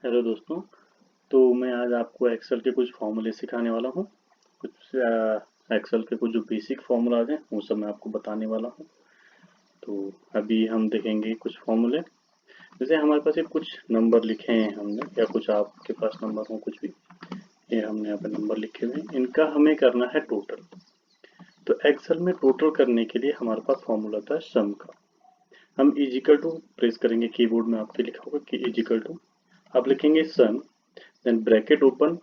Hello दोस्तों। तो मैं आज आपको एक्सेल के कुछ फॉर्मूले सिखाने वाला हूँ। कुछ एक्सेल के कुछ जो बेसिक फॉर्मूलाज हैं वो सब मैं आपको बताने वाला हूँ। तो अभी हम देखेंगे कुछ फॉर्मूले। जैसे हमारे पास ये कुछ नंबर लिखे हैं हमने, या कुछ आपके पास नंबर हो कुछ भी, ये हमने यहाँ पे नंबर लिखे हुए हैं, इनका हमें करना है टोटल। तो एक्सेल में टोटल करने के लिए हमारे पास फॉर्मूला था सम का। हम इजिकल टू प्रेस करेंगे, कीबोर्ड में आपके लिखा होगा कि इजिकल टू, आप लिखेंगे सम, देन ब्रैकेट ओपन।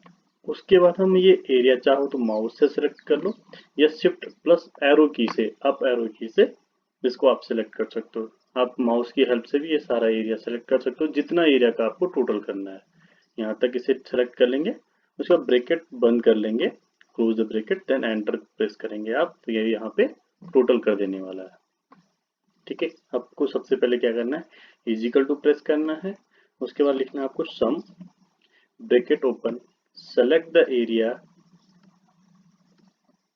उसके बाद हम ये एरिया चाहो तो माउस से सिलेक्ट कर लो, या शिफ्ट प्लस एरो की से, अप एरो की से इसको आप सिलेक्ट कर सकते हो। आप माउस की हेल्प से भी ये सारा एरिया सेलेक्ट कर सकते हो, जितना एरिया का आपको टोटल करना है यहाँ तक इसे सेलेक्ट कर लेंगे। उसके बाद ब्रैकेट बंद कर लेंगे, close the bracket, then enter press करेंगे आप, तो ये यहाँ पे टोटल कर देने वाला है। ठीक है, आपको सबसे पहले क्या करना है, इजिकल टू प्रेस करना है। उसके बाद लिखना है आपको sum, bracket open, select the area,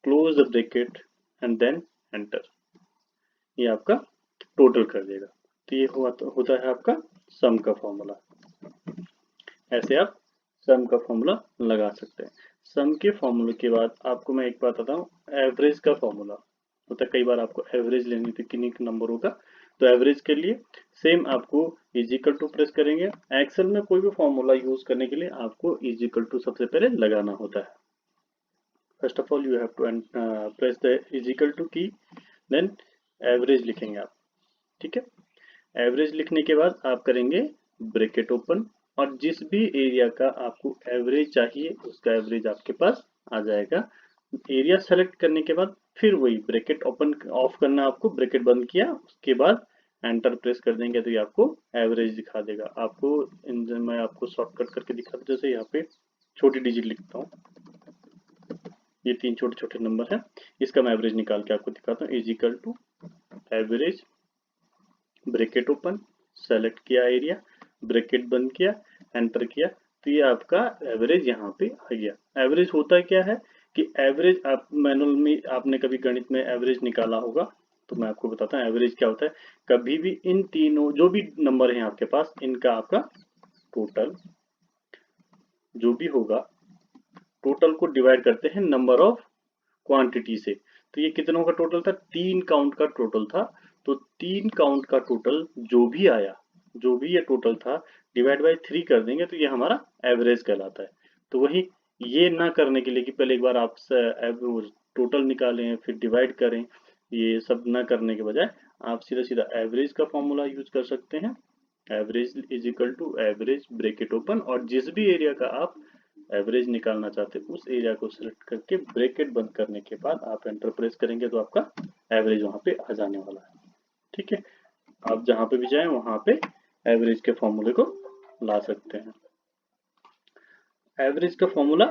close the bracket and then enter। ये आपका टोटल कर देगा। तो ये होता है आपका सम का फॉर्मूला। ऐसे आप सम का फॉर्मूला लगा सकते हैं। सम के फॉर्मूले के बाद आपको मैं एक बात बताता हूँ, एवरेज का फॉर्मूला होता है। कई बार आपको एवरेज लेनी थी किन्हीं नंबरों का, तो एवरेज के लिए सेम आपको इजिकल टू प्रेस करेंगे। एक्सेल में कोई भी फॉर्मूला यूज करने के लिए आपको इजिकल टू सबसे पहले लगाना होता है। First of all, you have to press the is equal to की, then एवरेज लिखेंगे आप। ठीक है, एवरेज लिखने के बाद आप करेंगे ब्रैकेट ओपन, और जिस भी एरिया का आपको एवरेज चाहिए उसका एवरेज आपके पास आ जाएगा। एरिया सेलेक्ट करने के बाद फिर वही ब्रैकेट ओपन ऑफ करना, आपको ब्रैकेट बंद किया, उसके बाद एंटर प्रेस कर देंगे तो ये आपको एवरेज दिखा देगा। आपको मैं आपको शॉर्टकट करके दिखा दूं, जैसे यहाँ पे छोटी डिजिट लिखता हूँ, ये तीन छोटे छोटे नंबर हैं, इसका मैं एवरेज निकाल के आपको दिखाता हूँ। Is equal to average, bracket open, select किया एरिया, ब्रैकेट बंद किया, एंटर किया, तो ये आपका एवरेज यहाँ पे आ गया। एवरेज होता क्या है कि एवरेज आप मैनुअल में आपने कभी गणित में एवरेज निकाला होगा, तो मैं आपको बताता हूँ एवरेज क्या होता है। कभी भी इन तीनों जो भी नंबर हैं आपके पास, इनका आपका टोटल जो भी होगा, टोटल को डिवाइड करते हैं नंबर ऑफ क्वांटिटी से। तो ये कितनों का टोटल था, 3 काउंट का टोटल था। तो 3 काउंट का टोटल जो भी आया, जो भी ये टोटल था, डिवाइड बाय 3 कर देंगे तो ये हमारा एवरेज कहलाता है। तो वही, ये ना करने के लिए कि पहले एक बार आप टोटल निकालें फिर डिवाइड करें, ये सब ना करने के बजाय आप सीधा सीधा एवरेज का फॉर्मूला यूज कर सकते हैं। Average is equal to average, bracket open, और जिस भी एरिया का आप एवरेज निकालना चाहते हैं उस एरिया को सिलेक्ट करके ब्रैकेट बंद करने के बाद आप एंटर प्रेस करेंगे तो आपका एवरेज वहां पे आ जाने वाला है। ठीक है, आप जहां पे भी जाएं वहां पे एवरेज के फॉर्मूले को ला सकते हैं। एवरेज का फॉर्मूला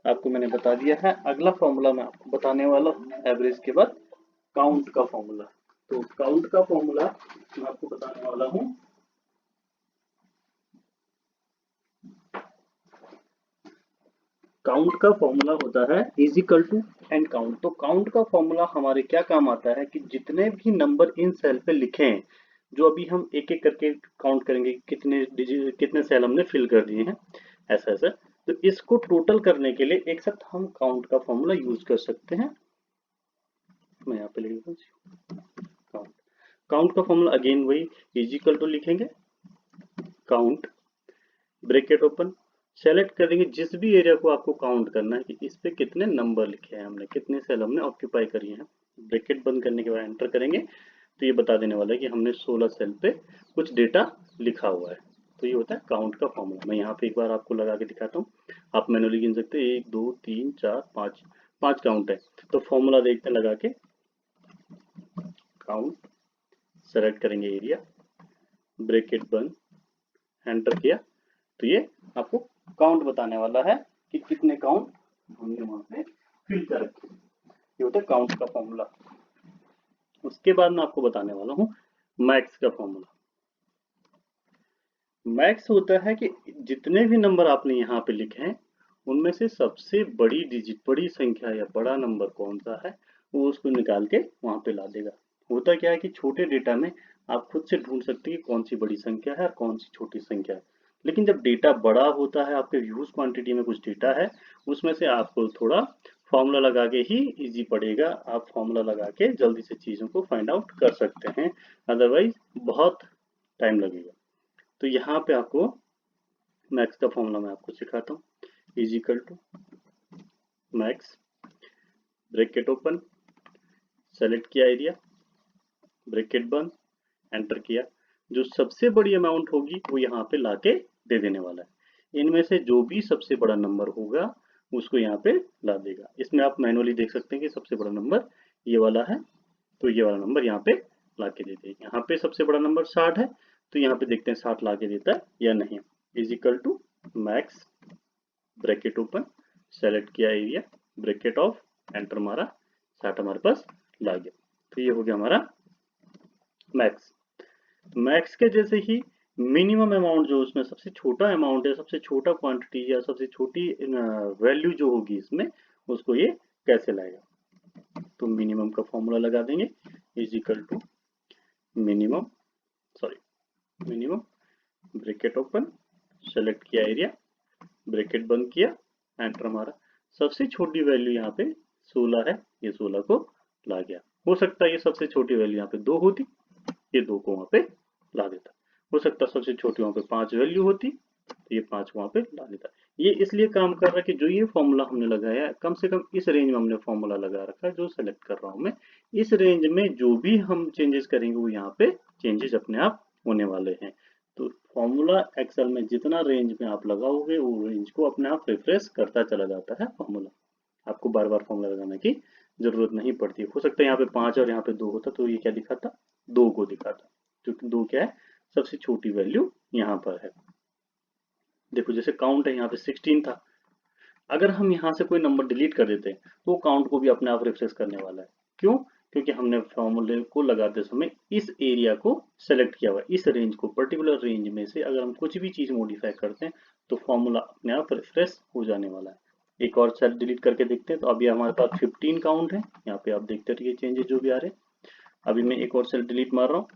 आपको मैंने बता दिया है। अगला फॉर्मूला मैं आपको बताने वाला हूँ एवरेज के बाद, काउंट का फॉर्मूला। तो काउंट का फॉर्मूला मैं आपको बताने वाला हूँ। काउंट का फॉर्मूला होता है is equal to and count. तो काउंट का फॉर्मूला हमारे क्या काम आता है कि जितने भी नंबर इन सेल पे लिखे हैं, जो अभी हम एक एक करके काउंट करेंगे कितने डिजिट कितने सेल हमने फिल कर दिए हैं, ऐसा ऐसा, तो इसको टोटल करने के लिए एक साथ हम काउंट का फॉर्मूला यूज कर सकते हैं। मैं यहाँ पे लिख देता हूँ काउंट। काउंट का फॉर्मूला अगेन वही, इज इक्वल टू लिखेंगे काउंट, ब्रैकेट ओपन, सेलेक्ट करेंगे जिस भी एरिया को आपको काउंट करना है कि इस पे कितने नंबर लिखे हैं हमने, कितने सेल हमने ऑक्यूपाई करी हैं। ब्रैकेट बंद करने के बाद एंटर करेंगे तो ये बता देने वाला है कि हमने 16 सेल पे कुछ डेटा लिखा हुआ है। तो ये होता है काउंट का फॉर्मूला। मैं यहाँ पे एक बार आपको लगा के दिखाता हूँ, आप मैनुअली गिन सकते हैं, 1 2 3 4 5, 5 काउंट है। तो फॉर्मूला देखते हैं लगा के, काउंट, सेलेक्ट करेंगे एरिया, ब्रैकेट बंद, एंटर किया, तो ये आपको काउंट बताने वाला है कि कितने काउंट हमने वहां पे फिल कर रखे। ये होता है काउंट का फॉर्मूला। उसके बाद मैं आपको बताने वाला हूँ मैक्स का फॉर्मूला। मैक्स होता है कि जितने भी नंबर आपने यहाँ पे लिखे हैं उनमें से सबसे बड़ी डिजिट, बड़ी संख्या या बड़ा नंबर कौन सा है, वो उसको निकाल के वहां पे ला देगा। होता क्या है कि छोटे डेटा में आप खुद से ढूंढ सकते हैं कि कौन सी बड़ी संख्या है और कौन सी छोटी संख्या है। लेकिन जब डेटा बड़ा होता है, आपके ह्यूज क्वांटिटी में कुछ डेटा है, उसमें से आपको थोड़ा फॉर्मूला लगा के ही इजी पड़ेगा, आप फॉर्मूला लगा के जल्दी से चीज़ों को फाइंड आउट कर सकते हैं, अदरवाइज बहुत टाइम लगेगा। तो यहाँ पे आपको मैक्स का फॉर्मूला मैं आपको सिखाता हूँ। Is equal to max, bracket open, select किया एरिया, ब्रैकेट बंद, एंटर किया। जो सबसे बड़ी अमाउंट होगी वो यहाँ पे लाके दे देने वाला है। इनमें से जो भी सबसे बड़ा नंबर होगा उसको यहाँ पे ला देगा। इसमें आप मैनुअली देख सकते हैं कि सबसे बड़ा नंबर ये वाला है, तो ये वाला नंबर यहाँ पे ला के दे देगा। यहाँ पे सबसे बड़ा नंबर 60 है, तो यहाँ पे देखते हैं 60 ला के देता है या नहीं। Is equal to max, bracket open, select किया एरिया, ब्रैकेट ऑफ, एंटर मारा, 60 हमारे पास ला गया। तो ये हो गया हमारा मैक्स। मैक्स के जैसे ही मिनिमम अमाउंट, जो उसमें सबसे छोटा अमाउंट है, सबसे छोटा क्वांटिटी या सबसे छोटी वैल्यू जो होगी इसमें, उसको ये कैसे लाएगा। तो मिनिमम का फॉर्मूला लगा देंगे, is equal to minimum, sorry minimum, bracket open, select किया एरिया, ब्रैकेट बंद किया, एंटर मारा। सबसे छोटी वैल्यू यहाँ पे 16 है, ये 16 को ला गया। हो सकता है ये सबसे छोटी वैल्यू यहाँ पे 2 होती, ये 2 को वहां पे ला देता। हो सकता है सबसे छोटी वहां पे 5 वैल्यू होती, तो ये 5 वहां पे ला देता। ये इसलिए काम कर रहा है कि जो ये फॉर्मूला हमने लगाया है, कम से कम इस रेंज में हमने फॉर्मूला लगा रखा है, जो सेलेक्ट कर रहा हूं मैं, इस रेंज में जो भी हम चेंजेस करेंगे वो यहाँ पे चेंजेस अपने आप होने वाले हैं। तो फॉर्मूला एक्सेल में जितना रेंज में आप लगाओगे वो रेंज को अपने आप रिफ्रेश करता चला जाता है फॉर्मूला। आपको बार बार फॉर्मूला लगाने की जरूरत नहीं पड़ती। हो सकता है यहाँ पे 5 और यहाँ पे 2 होता, तो ये क्या दिखाता, 2 को दिखाता, क्योंकि 2 क्या है, सबसे छोटी वैल्यू यहाँ पर है। देखो जैसे काउंट है यहाँ पे 16 था, अगर हम यहाँ से कोई नंबर डिलीट कर देते हैं तो वो काउंट को भी अपने आप रिफ्रेश करने वाला है। क्यों? क्योंकि हमने फॉर्मूले को लगाते समय इस एरिया को सेलेक्ट किया हुआ है, इस रेंज को, पर्टिकुलर रेंज में से अगर हम कुछ भी चीज मॉडिफाई करते हैं तो फॉर्मूला अपने आप रिफ्रेश हो जाने वाला है। एक और सेल डिलीट करके देखते हैं। तो अभी हमारे पास 15 काउंट है, यहाँ पे आप देखते रहिए चेंजेस जो भी आ रहे हैं। अभी मैं एक और सेल डिलीट मार रहा हूँ,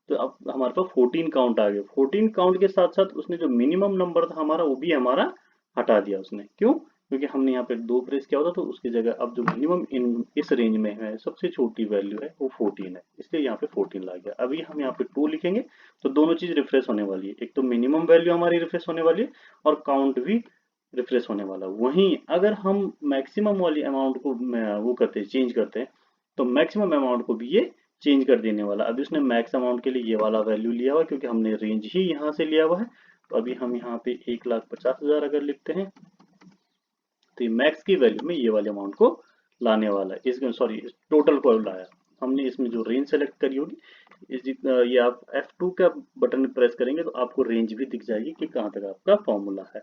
तो अब हमारे पास 14 काउंट आ गया। 14 काउंट के साथ साथ उसने जो मिनिमम नंबर था हमारा वो भी हमारा हटा दिया उसने। क्यों? क्योंकि हमने यहाँ पे 2 प्रेस किया होता, तो उसकी जगह अब जो मिनिमम इन इस रेंज में है, सबसे छोटी वैल्यू है वो 14 है, इसलिए यहाँ पे 14 ला गया। अभी हम यहाँ पे 2 लिखेंगे तो दोनों चीज रिफ्रेश होने वाली है, एक तो मिनिमम वैल्यू हमारी रिफ्रेश होने वाली है और काउंट भी रिफ्रेश होने वाला। वहीं अगर हम मैक्सिमम वाली अमाउंट को वो करते हैं, चेंज करते हैं, तो मैक्सिमम अमाउंट को भी ये चेंज कर देने वाला। अभी उसने मैक्स अमाउंट के लिए ये वाला वैल्यू लिया हुआ है, क्योंकि हमने रेंज ही यहाँ से लिया हुआ है। तो अभी हम यहाँ पे 1,50,000 अगर लिखते हैं, तो ये मैक्स की वैल्यू में ये वाले अमाउंट को लाने वाला है। इसमें सॉरी, टोटल को लाया हमने। इसमें जो रेंज सेलेक्ट करी होगी, ये आप F2 का बटन प्रेस करेंगे तो आपको रेंज भी दिख जाएगी कि कहाँ तक आपका फॉर्मूला है।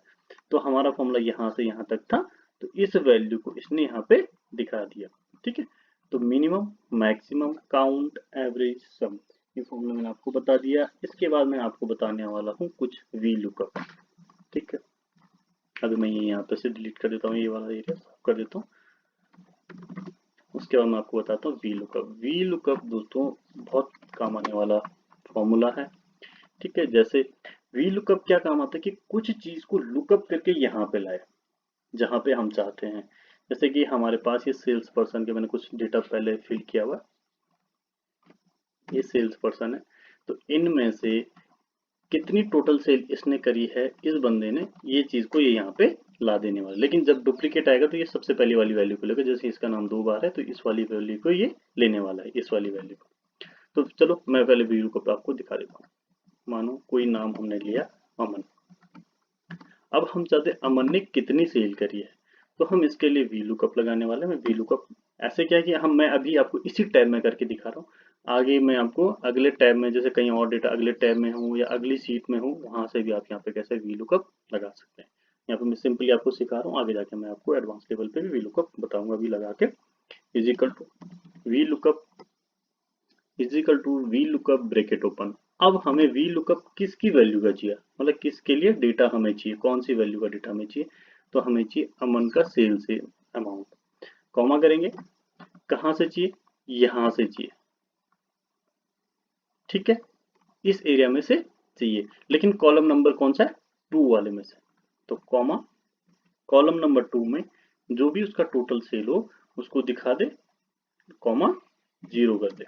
तो हमारा फॉर्मूला यहाँ से यहाँ तक था, तो इस वैल्यू को इसने यहाँ पे दिखा दिया। ठीक है, तो मिनिमम, मैक्सिमम, काउंट, एवरेज, सम, ये फॉर्मूला मैंने आपको बता दिया। इसके बाद मैं आपको बताने वाला हूँ कुछ वी लुकअप। ठीक है, अभी मैं ये यहाँ पे से डिलीट कर देता हूँ, ये वाला एरिया साफ कर देता हूँ। उसके बाद मैं आपको बताता हूँ वी लुकअप। वी लुकअप दोस्तों बहुत काम आने वाला फॉर्मूला है। ठीक है, जैसे वी लुकअप क्या काम आता है कि कुछ चीज को लुकअप करके यहाँ पे लाए जहाँ पे हम चाहते हैं। जैसे कि हमारे पास ये सेल्स पर्सन के मैंने कुछ डेटा पहले फिल किया हुआ, ये सेल्स पर्सन है, तो इनमें से कितनी टोटल सेल इसने करी है इस बंदे ने, ये चीज को ये यहाँ पे ला देने वाला। लेकिन जब डुप्लीकेट आएगा तो ये सबसे पहली वाली वैल्यू को लेगा। जैसे इसका नाम 2 बार है तो इस वाली वैल्यू को ये लेने वाला है, इस वाली वैल्यू को। तो चलो मैं पहले व्यू को आपको दिखा देता हूँ। मानो कोई नाम हमने लिया अमन। अब हम चाहते हैं अमन ने कितनी सेल करी है, तो हम इसके लिए वी लुकअप लगाने वाले हैं। मैं वी लुकअप ऐसे क्या है कि मैं अभी आपको इसी टैब में करके दिखा रहा हूँ। आगे मैं आपको अगले टैब में, जैसे कहीं और डेटा अगले टैब में हूँ या अगली सीट में हूँ, वहां से भी आप यहाँ पे कैसे वी लुकअप लगा सकते हैं। यहाँ पे मैं सिंपली आपको सिखा रहा हूँ, आगे जाके मैं आपको एडवांस लेवल पे भी वी लुकअप बताऊंगा। अभी लगा के is equal to V lookup, is equal to V lookup, bracket open. अब हमें वी लुकअप किसकी वैल्यू का चाहिए, मतलब किसके लिए डेटा हमें चाहिए, कौन सी वैल्यू का डेटा हमें चाहिए। तो हमें चाहिए अमन का सेल से अमाउंट। कॉमा करेंगे, कहाँ से चाहिए, यहाँ से चाहिए। ठीक है, इस एरिया में से चाहिए, लेकिन कॉलम नंबर कौन सा है, 2 वाले में से, तो कॉमा कॉलम नंबर 2 में जो भी उसका टोटल सेल हो उसको दिखा दे, कॉमा 0 कर दे,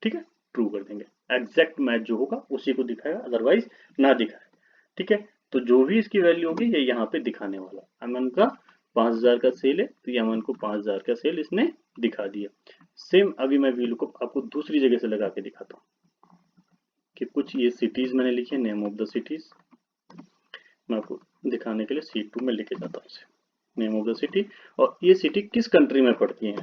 ठीक है, ट्रू कर देंगे। एग्जैक्ट मैच जो होगा उसी को दिखाएगा, अदरवाइज ना दिखाए, ठीक है। तो जो भी इसकी वैल्यू होगी ये यहाँ पे दिखाने वाला। अमन का 5000 का सेल है तो ये अमन को 5000 का सेल इसने दिखा दिया। सेम अभी मैं वीलू को आपको दूसरी जगह से लगा के दिखाता हूँ कि कुछ ये सिटीज मैंने लिखे, नेम ऑफ द सिटीज मैं आपको दिखाने के लिए सीट 2 में लेके जाता हूँ, नेम ऑफ द सिटी, और ये सिटी किस कंट्री में पड़ती है,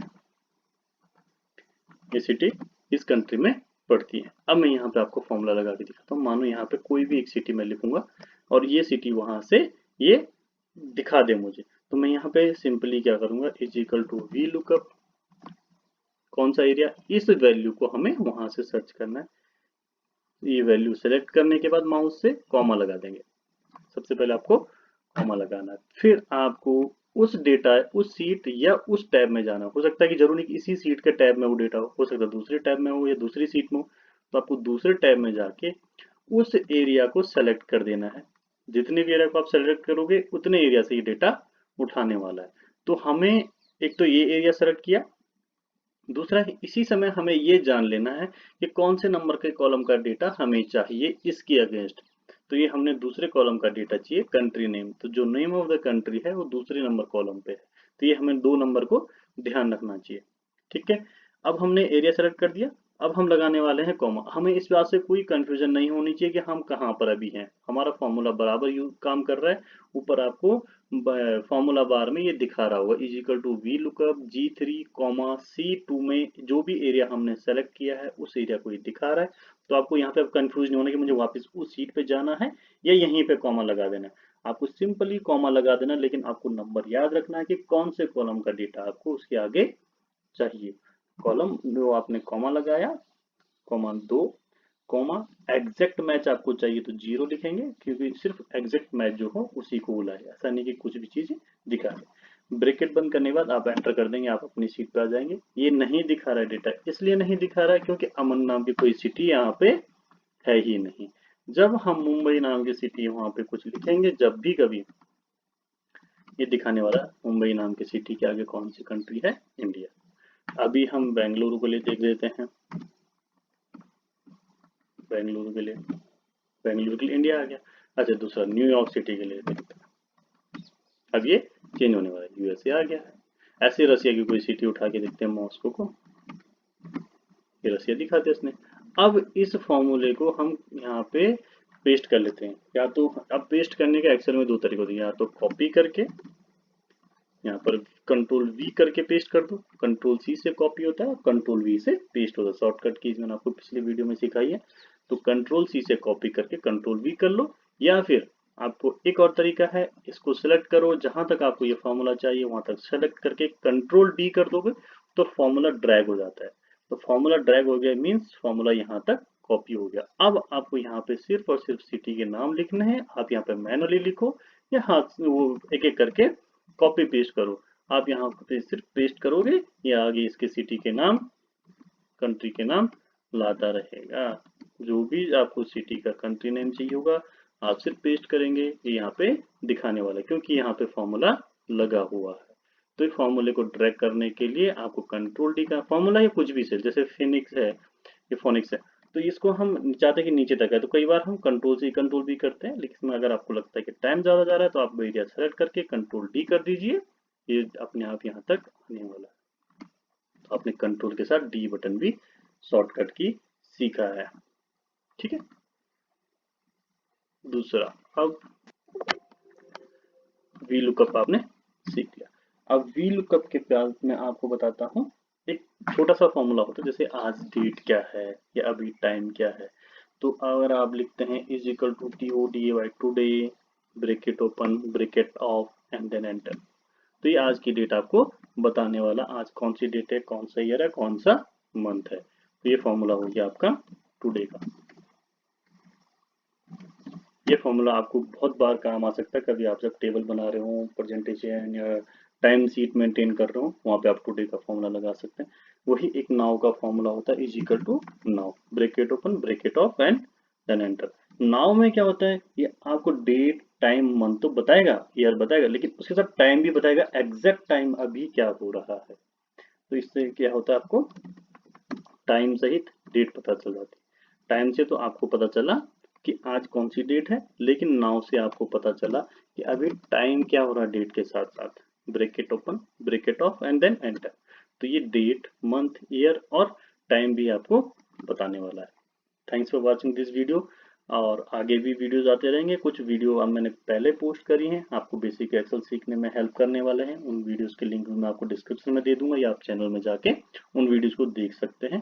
ये सिटी इस कंट्री में पड़ती है। अब मैं यहाँ पे आपको फॉर्मूला लगा के दिखाता हूँ। मानो यहाँ पे कोई भी एक सिटी मैं लिखूंगा और ये सिटी वहां से ये दिखा दे मुझे, तो मैं यहाँ पे सिंपली क्या करूंगा, is equal to V lookup कौन सा एरिया, इस वैल्यू को हमें वहां से सर्च करना है। ये वैल्यू सेलेक्ट करने के बाद माउस से कॉमा लगा देंगे। सबसे पहले आपको कॉमा लगाना है, फिर आपको उस डेटा, उस सीट या उस टैब में जाना। हो सकता है कि जरूरी नहीं कि इसी सीट के टैब में वो डेटा हो सकता है दूसरे टैब में हो या दूसरी सीट में हो, तो आपको दूसरे टैब में जाके उस एरिया को सेलेक्ट कर देना है। जितने भी एरिया को आप सेलेक्ट करोगे उतने एरिया से ये डेटा उठाने वाला है। तो हमें एक तो ये एरिया सेलेक्ट किया, दूसरा इसी समय हमें ये जान लेना है कि कौन से नंबर के कॉलम का डेटा हमें चाहिए इसके अगेंस्ट। तो ये हमने दूसरे कॉलम का डेटा चाहिए कंट्री नेम, तो जो नेम ऑफ द कंट्री है वो दूसरे नंबर कॉलम पे है, तो ये हमें 2 नंबर को ध्यान रखना चाहिए, ठीक है। अब हमने एरिया सेलेक्ट कर दिया, अब हम लगाने वाले हैं कॉमा। हमें इस बात से कोई कंफ्यूजन नहीं होनी चाहिए कि हम कहाँ पर अभी हैं, हमारा फॉर्मूला बराबर काम कर रहा है। ऊपर आपको फॉर्मूला बार में ये दिखा रहा होगा is equal to V lookup G3 comma C2 में जो भी एरिया हमने सेलेक्ट किया है उस एरिया को ये दिखा रहा है। तो आपको यहाँ पे अब कंफ्यूज नहीं होना कि मुझे वापस उस सीट पे जाना है या यहीं पे कॉमा लगा देना है। आपको सिंपली कॉमा लगा देना, लेकिन आपको नंबर याद रखना है कि कौन से कॉलम का डेटा आपको उसके आगे चाहिए। कॉलम जो आपने कॉमा लगाया, कॉमा 2 कॉमा एग्जैक्ट मैच आपको चाहिए तो 0 लिखेंगे, क्योंकि सिर्फ एग्जैक्ट मैच जो हो उसी को बुलाए, ऐसा नहीं कि कुछ भी चीज दिखा दे। ब्रैकेट बंद करने के बाद आप एंटर कर देंगे, आप अपनी सीट पे आ जाएंगे। ये नहीं दिखा रहा है डेटा, इसलिए नहीं दिखा रहा है क्योंकि अमन नाम की कोई सिटी यहाँ पे है ही नहीं। जब हम मुंबई नाम की सिटी वहां पे कुछ लिखेंगे, जब भी कभी ये दिखाने वाला मुंबई नाम की सिटी के आगे कौन सी कंट्री है, इंडिया। अभी हम बेंगलुरु को लिए देख देते हैं, बेंगलुरु के लिए, बेंगलुरु के लिए इंडिया आ गया। अच्छा दूसरा न्यूयॉर्क सिटी के लिए देखते हैं, अब ये चेंज होने वाला है, यूएसए आ गया है। ऐसे रसिया की कोई सिटी उठा के देखते हैं, मॉस्को को, ये रसिया दिखाते इसने। अब इस फॉर्मूले को हम यहाँ पे पेस्ट कर लेते हैं, या तो अब पेस्ट करने के एक्सेल में 2 तरीके होते हैं, या तो कॉपी करके यहाँ पर कंट्रोल वी करके पेस्ट कर दो, कंट्रोल सी से कॉपी होता है, कंट्रोल वी से पेस्ट होता है। शॉर्टकट कीज मैंने आपको पिछली वीडियो में सिखाई है, तो कंट्रोल सी से कॉपी करके कंट्रोल वी कर लो, या फिर आपको एक और तरीका है, इसको सिलेक्ट करो, जहां तक आपको ये फॉर्मूला चाहिए वहां तक सेलेक्ट करके कंट्रोल डी कर दोगे तो फॉर्मूला ड्रैग हो जाता है। तो फॉर्मूला ड्रैग हो गया मीन्स फॉर्मूला यहाँ तक कॉपी हो गया। अब आपको यहाँ पे सिर्फ और सिर्फ सिटी के नाम लिखने हैं, आप यहाँ पे मैनुअली लिखो या हाथ वो एक एक करके कॉपी पेस्ट करो। आप यहाँ पे सिर्फ पेस्ट करोगे, या आगे इसके सिटी के नाम, कंट्री के नाम लाता रहेगा। जो भी आपको सिटी का कंट्री नेम चाहिए होगा आप सिर्फ पेस्ट करेंगे, ये यहाँ पे दिखाने वाला है, क्योंकि यहाँ पे फॉर्मूला लगा हुआ है। तो इस फॉर्मूले को ड्रैग करने के लिए आपको कंट्रोल डी का फॉर्मूला या कुछ भी से, जैसे फिनिक्स है, ये फोनिक्स है, तो इसको हम चाहते हैं कि नीचे तक है, तो कई बार हम कंट्रोल सी कंट्रोल भी करते हैं, लेकिन अगर आपको लगता है कि टाइम ज्यादा जा रहा है तो आप एरिया सेलेक्ट करके कंट्रोल डी कर दीजिए, ये अपने आप यहाँ तक आने वाला है। तो आपने कंट्रोल के साथ डी बटन भी शॉर्टकट की सीखा है, ठीक है। दूसरा, अब वी लुकअप आपने सीख लिया। अब वी लुकअप के बाद मैं आपको बताता हूँ, एक छोटा सा फॉर्मूला होता है, जैसे आज डेट क्या है या अभी टाइम क्या है। तो अगर आप लिखते हैं is equal to TODAY today bracket open bracket off and then enter, तो ये आज की डेट आपको बताने वाला, आज कौन सी डेट है, कौन सा ईयर है, कौन सा मंथ है। तो ये फॉर्मूला हो गया आपका टुडे का। ये फॉर्मूला आपको बहुत बार काम आ सकता है, कभी आप जब टेबल बना रहे हो, प्रेजेंटेशन या टाइम शीट मेंटेन कर रहे हो, वहां पे आप टुडे का फॉर्मूला लगा सकते हैं। वही एक नाउ का फॉर्मूला होता है, is equal to now bracket open bracket off and then enter. Now में क्या होता है, ये आपको डेट टाइम मंथ तो बताएगा, ईयर बताएगा, लेकिन उसके साथ टाइम भी बताएगा, एग्जैक्ट टाइम अभी क्या हो रहा है। तो इससे क्या होता है, आपको टाइम सहित डेट पता चल जाती है। टाइम से तो आपको पता चला कि आज कौन सी डेट है, लेकिन नाउ से आपको पता चला कि अभी टाइम क्या हो रहा है डेट के साथ साथ। Bracket open, bracket off and then enter. तो ये डेट मंथ ईयर और टाइम भी आपको बताने वाला है। Thanks for watching this video. और आगे भी वीडियोज आते रहेंगे। कुछ वीडियो अब मैंने पहले पोस्ट करी हैं, आपको बेसिक एक्सेल सीखने में हेल्प करने वाले हैं। उन वीडियोस के लिंक भी मैं आपको डिस्क्रिप्शन में दे दूंगा, या आप चैनल में जाके उन वीडियोस को देख सकते हैं।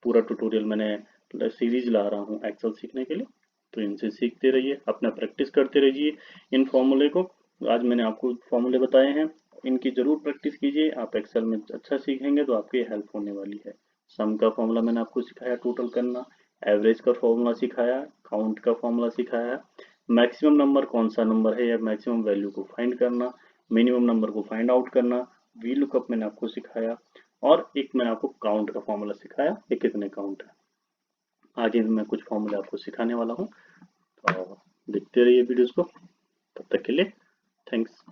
पूरा ट्यूटोरियल मैंने सीरीज ला रहा हूँ एक्सेल सीखने के लिए। तो इनसे सीखते रहिए, अपना प्रैक्टिस करते रहिए इन फॉर्मूले को। आज मैंने आपको फॉर्मूले बताए हैं, इनकी जरूर प्रैक्टिस कीजिए। आप एक्सेल में अच्छा सीखेंगे तो आपकी हेल्प होने वाली है। सम का फॉर्मूला मैंने आपको सिखाया टोटल करना, एवरेज का फॉर्मूला सिखाया, काउंट का फॉर्मूला सिखाया, मैक्सिमम नंबर कौन सा नंबर है या मैक्सिमम वैल्यू को फाइंड करना, मिनिमम नंबर को फाइंड आउट करना, वी लुकअप मैंने आपको सिखाया, और एक मैंने आपको काउंट का फॉर्मूला सिखाया ये कितने काउंट है। आगे भी मैं कुछ फॉर्मूले आपको सिखाने वाला हूँ। तो देखते रहिए वीडियोस को। तब तक के लिए थैंक्स।